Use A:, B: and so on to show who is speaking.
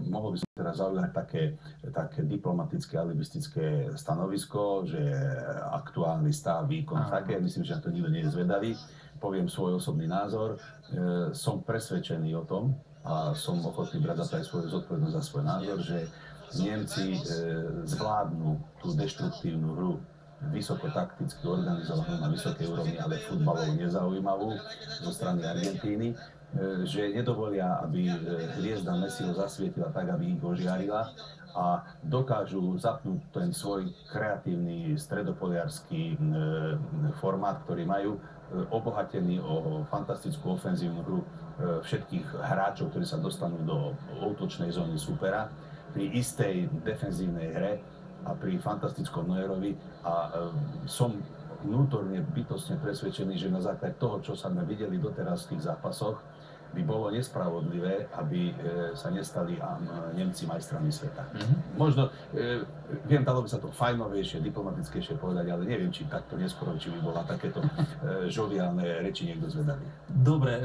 A: mohol by som teraz zaujať také diplomatické, alibistické stanovisko, že aktuálny stav, výkon také, myslím, že na to nikto nie je zvedavý. Poviem svoj osobný názor. Som presvedčený o tom a som ochotný brať za to aj svoju zodpovednosť za svoj názor, že Nemci zvládnu tú deštruktívnu hru, vysoko takticky organizovanú na vysokej úrovni, ale futbalovo nezaujímavú zo strany Argentíny, že nedovolia, aby hviezda Messiho zasvietila tak, aby ich ožiarila a dokážu zapnúť ten svoj kreatívny stredopoliarský formát, ktorý majú, obohatený o fantastickú ofenzívnu hru všetkých hráčov, ktorí sa dostanú do útočnej zóny supera, pri istej defenzívnej hre a pri fantastickom Neuerovi a som vnútorne bytostne presvedčený, že na základe toho, čo sa sme videli doteraz v tých zápasoch, by bolo nespravodlivé, aby sa nestali Nemci majstrami sveta. Možno, viem, dalo by sa to fajnovejšie, diplomatickejšie povedať, ale neviem, či takto neskoro, či by bola takéto žoviálne reči niekto zvedavý.
B: Dobre,